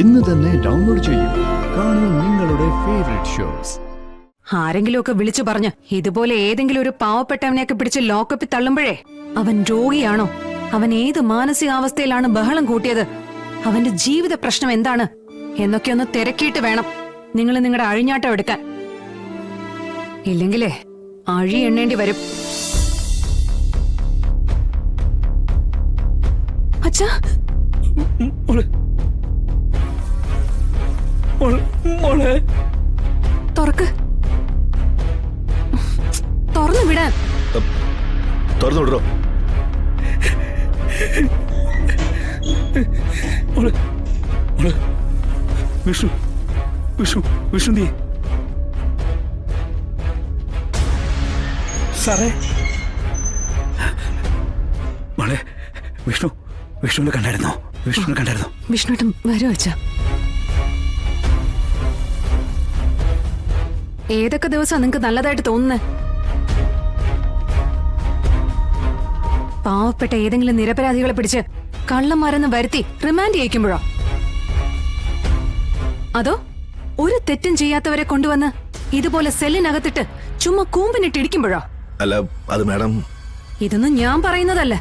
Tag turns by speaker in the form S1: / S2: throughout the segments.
S1: ഇന്ന് തന്നെ ഡൗൺലോഡ് ചെയ്യൂ. കാണൂ നിങ്ങളുടെ ഫേവറേറ്റ് ഷോസ്.
S2: ആരെങ്കിലുമൊക്കെ വിളിച്ചു പറഞ്ഞ് ഇതുപോലെ ഏതെങ്കിലും ഒരു പാവപ്പെട്ടവനെയൊക്കെ പിടിച്ച് ലോക്കപ്പിൽ തള്ളുമ്പോഴേ അവൻ രോഗിയാണോ, അവൻ ഏത് മാനസികാവസ്ഥയിലാണ് ബഹളം കൂട്ടിയത്, അവന്റെ ജീവിത പ്രശ്നം എന്താണ് എന്നൊക്കെ ഒന്ന് തിരക്കിയിട്ട് വേണം നിങ്ങൾ നിങ്ങളുടെ അഴിഞ്ഞാട്ടം എടുക്കാൻ. ഇല്ലെങ്കിലേ അഴി എണ്ണേണ്ടി വരും. അച്ഛാ, തുറക്ക്, തുറന്നു വിടാൻ.
S3: തുറന്നു വിടോ. വിഷ്ണു വിഷ്ണു വിഷ്ണു നീ സാറേ മോളെ വിഷ്ണുവിനെ കണ്ടായിരുന്നോ?
S2: വിഷ്ണുട്ടൻ വരൂ അച്ഛാ. ഏതൊക്കെ ദിവസം നിങ്ങക്ക് നല്ലതായിട്ട് തോന്നുന്നേ? പാവപ്പെട്ട ഏതെങ്കിലും നിരപരാധികളെ പിടിച്ച് കള്ളന്മാരെന്ന് വരുത്തി റിമാൻഡ് ചെയ്യിക്കുമ്പോഴോ, അതോ ഒരു തെറ്റും ചെയ്യാത്തവരെ കൊണ്ടുവന്ന് ഇതുപോലെ സെല്ലിനകത്തിട്ട് ചുമ്മാ കൂമ്പിനിട്ടിടിക്കുമ്പോഴോ?
S3: അല്ല, അത് മാഡം,
S2: ഇതൊന്നും ഞാൻ പറയുന്നതല്ല.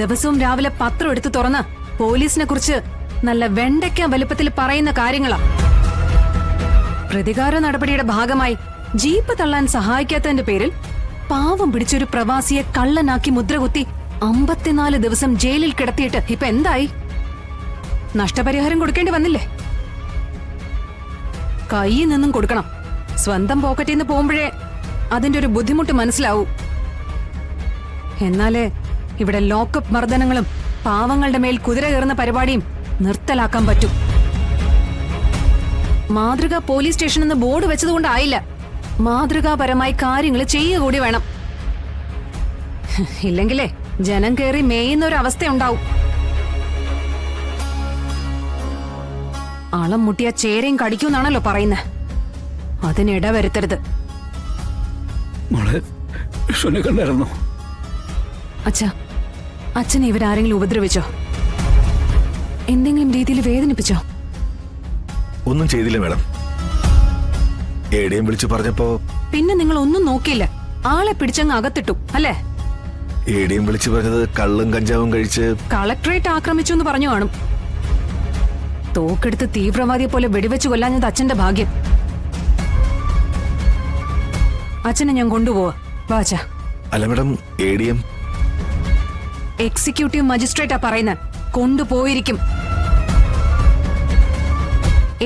S2: ദിവസവും രാവിലെ പത്രം എടുത്ത് തുറന്ന് പോലീസിനെ കുറിച്ച് നല്ല വെണ്ടയ്ക്ക വലുപ്പത്തിൽ പറയുന്ന കാര്യങ്ങളാ. പ്രതികാര നടപടിയുടെ ഭാഗമായി ജീപ്പ് തള്ളാൻ സഹായിക്കാത്തതിന്റെ പേരിൽ പാവം പിടിച്ചൊരു പ്രവാസിയെ കള്ളനാക്കി മുദ്രകുത്തി 54 ദിവസം ജയിലിൽ കിടത്തിയിട്ട് ഇപ്പൊ എന്തായി? നഷ്ടപരിഹാരം കൊടുക്കേണ്ടി വന്നില്ലേ? കയ്യിൽ നിന്നും കൊടുക്കണം. സ്വന്തം പോക്കറ്റിൽ നിന്ന് പോകുമ്പോഴേ അതിന്റെ ഒരു ബുദ്ധിമുട്ട് മനസ്സിലാവൂ. എന്നാലേ ഇവിടെ ലോക്കപ്പ് മർദ്ദനങ്ങളും പാവങ്ങളുടെ മേൽ കുതിര കയറുന്ന പരിപാടിയും നിർത്തലാക്കാൻ പറ്റൂ. മാതൃകാ പോലീസ് സ്റ്റേഷൻ എന്ന് ബോർഡ് വെച്ചതുകൊണ്ടായില്ല, മാതൃകാപരമായി കാര്യങ്ങൾ ചെയ്യുക കൂടി വേണം. ഇല്ലെങ്കിലേ ജനം കയറി മേയുന്ന ഒരു അവസ്ഥയുണ്ടാവും. ആളം മുട്ടിയ ചേരയും കടിക്കൂന്നാണല്ലോ പറയുന്നത്. അതിനിട വരുത്തരുത്. അച്ഛാ, അച്ഛനെ ഇവരാരെങ്കിലും ഉപദ്രവിച്ചോ? എന്തെങ്കിലും രീതിയിൽ വേദനിപ്പിച്ചോ?
S3: ഒന്നും ചെയ്തില്ല മാഡം. എവിടെയും വിളിച്ചു പറഞ്ഞപ്പോ
S2: പിന്നെ നിങ്ങൾ ഒന്നും നോക്കിയില്ല, ആളെ പിടിച്ചങ്ങ് അകത്തിട്ടു അല്ലേ?
S3: എവിടെയും വിളിച്ചു പറഞ്ഞത് കള്ളും കഞ്ചാവും കഴിച്ച്
S2: കളക്ടറേറ്റ് ആക്രമിച്ചു എന്ന് പറഞ്ഞു കാണും. തോക്കെടുത്ത് തീവ്രവാദിയെ പോലെ വെടിവെച്ച് കൊല്ലാഞ്ഞത് അച്ഛന്റെ ഭാഗ്യം. അച്ഛനെ ഞാൻ കൊണ്ടുപോവാ. വാച്ചാ.
S3: അല്ല മാഡം, എടിഎം
S2: എക്സിക്യൂട്ടീവ് മജിസ്ട്രേറ്റാ പറയുന്നത്. കൊണ്ടുപോയിരിക്കും.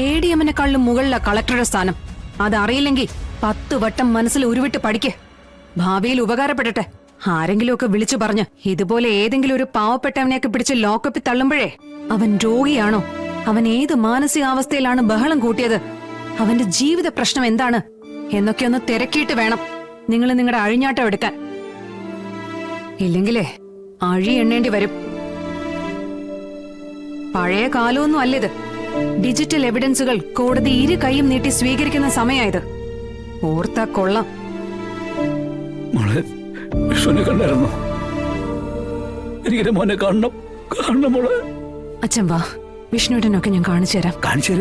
S2: ADM-നെക്കാളും മുകളിലെ കളക്ടറുടെ സ്ഥാനം. അതറിയില്ലെങ്കിൽ 10 വട്ടം മനസ്സിൽ ഉരുവിട്ട് പഠിക്ക്. ഭാവിയിൽ ഉപകാരപ്പെടട്ടെ. ആരെങ്കിലുമൊക്കെ വിളിച്ചു പറഞ്ഞ് ഇതുപോലെ ഏതെങ്കിലും ഒരു പാവപ്പെട്ടവനെയൊക്കെ പിടിച്ച് ലോക്കപ്പിൽ തള്ളുമ്പോഴേ അവൻ രോഗിയാണോ, അവൻ ഏത് മാനസികാവസ്ഥയിലാണ് ബഹളം കൂട്ടിയത്, അവന്റെ ജീവിത പ്രശ്നം എന്താണ് എന്നൊക്കെ ഒന്ന് തിരക്കിയിട്ട് വേണം നിങ്ങൾ നിങ്ങളുടെ അഴിഞ്ഞാട്ടം എടുക്കാൻ. ഇല്ലെങ്കിലേ അഴി എണ്ണേണ്ടി വരും. പഴയ കാലമൊന്നും അല്ലിത്. ഡിജിറ്റൽ എവിഡൻസുകൾ കോടതി ഇരു കൈയും നീട്ടി സ്വീകരിക്കുന്ന സമയായത്. ഓർത്താ കൊള്ളാം. അച്ഛൻ വാ, വിഷ്ണുവിനൊക്കെ ഞാൻ കാണിച്ചു തരാം. കാണിച്ചു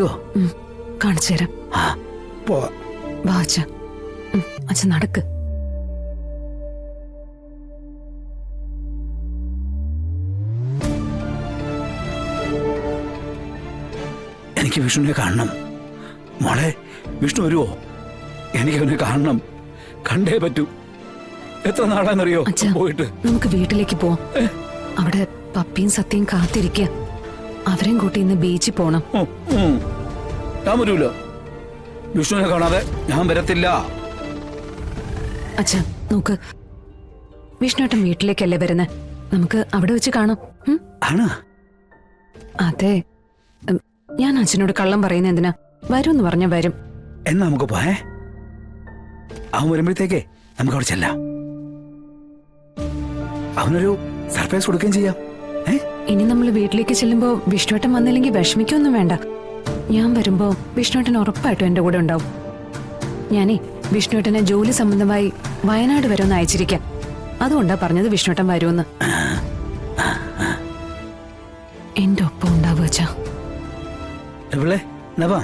S2: തരാം. വാ അച്ഛ. അച്ഛൻ നടക്ക്.
S4: എനിക്ക് വിഷ്ണുവിനെ കാണണം മോളെ. വിഷ്ണു വരുവോ? എനിക്ക് അവനെ കാണണം, കണ്ടേ പറ്റൂ. എത്ര നാളാന്നറിയോ പോയിട്ട്?
S2: നമുക്ക് വീട്ടിലേക്ക് പോവാം. അവിടെ പപ്പിയും സത്യയും കാത്തിരിക്കുക. അവരെയും കൂട്ടി ഇന്ന് ബീച്ചിൽ പോണം.
S4: ഞാൻ വരൂലോ. വിഷ്ണുവിനെ കാണാതെ ഞാൻ വരത്തില്ല.
S2: അച്ഛാ നോക്ക്, വിഷ്ണുട്ടൻ വീട്ടിലേക്കല്ലേ വരുന്നേ. നമുക്ക് അവിടെ വെച്ച് കാണാം. അതെ, ഞാൻ അച്ഛനോട് കള്ളം പറയുന്ന എന്തിനാ? വരൂന്ന് പറഞ്ഞ വരും.
S4: എന്നാ നമുക്ക് പോയേ. അവൻ വരുമ്പോഴത്തേക്കേ നമുക്ക് അവിടെ ചെല്ലാം. അവനൊരു സർപ്രൈസ് കൊടുക്കുകയും ചെയ്യാം.
S2: ഇനി നമ്മൾ വീട്ടിലേക്ക് ചെല്ലുമ്പോ വിഷ്ണുട്ടൻ വന്നില്ലെങ്കിൽ വിഷമിക്കൊന്നും വേണ്ട. ഞാൻ വരുമ്പോ വിഷ്ണുട്ടൻ ഉറപ്പായിട്ടും എന്റെ കൂടെ ഉണ്ടാവും. ഞാനേ വിഷ്ണുട്ടനെ ജോലി സംബന്ധമായി വയനാട് വരെ ഒന്ന് അയച്ചിരിക്കാം. അതുകൊണ്ടാ പറഞ്ഞത് വിഷ്ണുട്ടൻ വരുമെന്ന്. എന്റെ ഒപ്പം ഉണ്ടാവുക.
S4: എവിടെ നവാ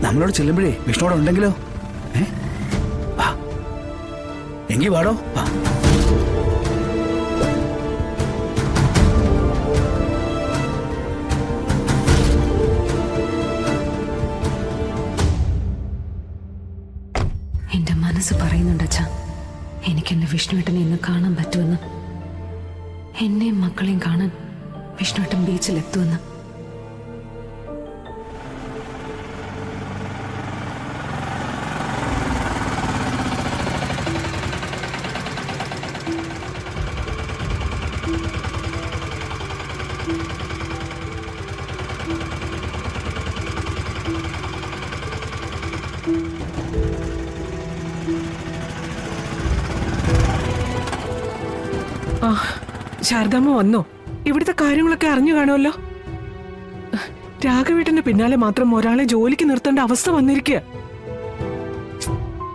S4: നമ്മളോട് ചെല്ലുമ്പോഴേ വിഷ്ണുവിടെ ഉണ്ടെങ്കിലോ? വാ എങ്കി വാടോ വാ.
S2: എന്റെ മനസ്സ് പറയുന്നുണ്ട് അച്ഛാ, എനിക്കെന്റെ വിഷ്ണുവേട്ടനെ ഇന്ന് കാണാൻ പറ്റുമെന്ന്. എന്നെയും മക്കളെയും കാണാൻ വിഷ്ണുവേട്ടൻ ബീച്ചിലെത്തുമെന്ന്.
S5: ആ ശാരദാമ്മ വന്നോ? ഇവിടുത്തെ കാര്യങ്ങളൊക്കെ അറിഞ്ഞു കാണുമല്ലോ. രാഘവേട്ടന്റെ പിന്നാലെ മാത്രം ഒരാളെ ജോലിക്ക് നിർത്തേണ്ട അവസ്ഥ വന്നിരിക്കുക.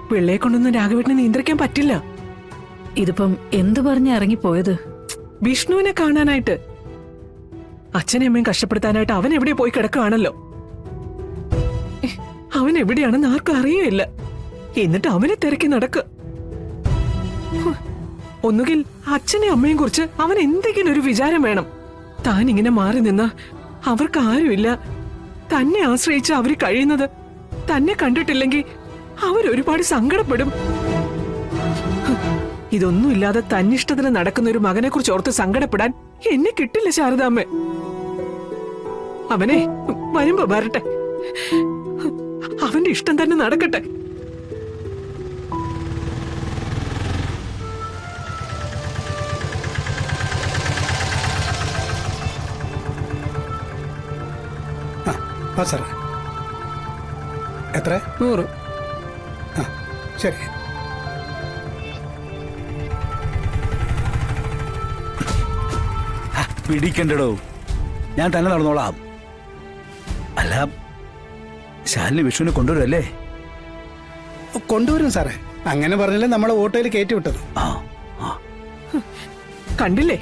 S5: പിള്ളയെ കൊണ്ടൊന്നും രാഘവേട്ടനെ നിയന്ത്രിക്കാൻ പറ്റില്ല.
S6: ഇതിപ്പം എന്തു പറഞ്ഞ് ഇറങ്ങിപ്പോയത്?
S5: വിഷ്ണുവിനെ കാണാനായിട്ട്. അച്ഛനെ അമ്മയും കഷ്ടപ്പെടുത്താനായിട്ട് അവൻ എവിടെ പോയി കിടക്കുകയാണല്ലോ. അവൻ എവിടെയാണെന്ന് ആർക്കും അറിയില്ല. എന്നിട്ട് അവനെ തിരക്കി നടക്കുക. ഒന്നുകിൽ അച്ഛനെ അമ്മയും കുറിച്ച് അവൻ എന്തെങ്കിലും ഒരു വിചാരം വേണം. താൻ ഇങ്ങനെ മാറി നിന്ന അവർക്ക് ആരുമില്ല. തന്നെ ആശ്രയിച്ച് അവര് കഴിയുന്നത്. തന്നെ കണ്ടിട്ടില്ലെങ്കിൽ അവരൊരുപാട് സങ്കടപ്പെടും. ഇതൊന്നുമില്ലാതെ തന്നിഷ്ടത്തിന് നടക്കുന്ന ഒരു മകനെ കുറിച്ച് ഓർത്ത് സങ്കടപ്പെടാൻ എന്നെ കിട്ടില്ല ശാരദാമ്മേ. അവനെ വരുമ്പോ വരട്ടെ, അവന്റെ ഇഷ്ടം തന്നെ നടക്കട്ടെ.
S7: സാറേ എത്ര?
S5: 100.
S7: ആ ശരി.
S4: പിടിക്കണ്ടടോ, ഞാൻ തന്നെ നടന്നോളാം. അല്ല ശാലിനി വിഷ്ണുവിനെ കൊണ്ടുവരുമല്ലേ?
S7: കൊണ്ടുവരും സാറേ. അങ്ങനെ പറഞ്ഞല്ലേ നമ്മളെ ഓട്ടോയിൽ കയറ്റി വിട്ടത്.
S4: ആ ആ
S5: കണ്ടില്ലേ,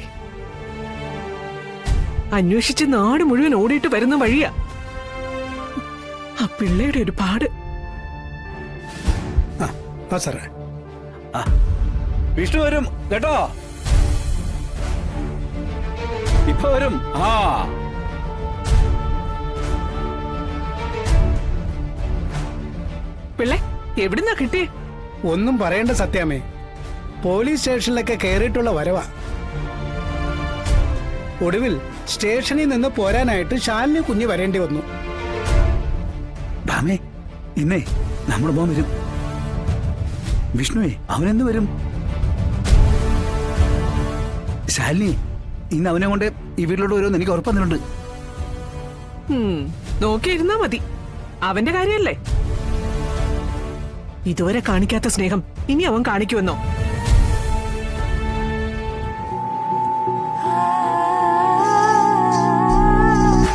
S5: അന്വേഷിച്ച് നാട് മുഴുവൻ ഓടിയിട്ട് വരുന്ന വഴിയാ. ആ പിള്ളയുടെ ഒരു പാട്.
S7: ആ സാറേ.
S4: വിഷ്ണു വരും കേട്ടോ, ഇപ്പൊ വരും. ആ
S5: പിള്ളെ എവിടുന്നാ കിട്ടിയേ?
S7: ഒന്നും പറയേണ്ട സത്യാമേ, പോലീസ് സ്റ്റേഷനിലൊക്കെ കയറിയിട്ടുള്ള വരവാ. ഒടുവിൽ സ്റ്റേഷനിൽ നിന്ന് പോരാനായിട്ട് ശാലിനി കുഞ്ഞ് വരേണ്ടി വന്നു.
S4: ഭാമേ, ഇന്നേ നമ്മുടെ മോൻ വരും. വിഷ്ണുവേ അവനെന്ന് വരും. ശാലിനി ഇന്ന് അവനെ കൊണ്ട് ഈ വീട്ടിലോട്ട് വരുമെന്ന് എനിക്ക് ഉറപ്പുന്നുണ്ട്.
S5: നോക്കിയിരുന്നാ മതി, അവന്റെ കാര്യല്ലേ. ഇതുവരെ കാണിക്കാത്ത സ്നേഹം ഇനി അവൻ കാണിക്കുമെന്നോ?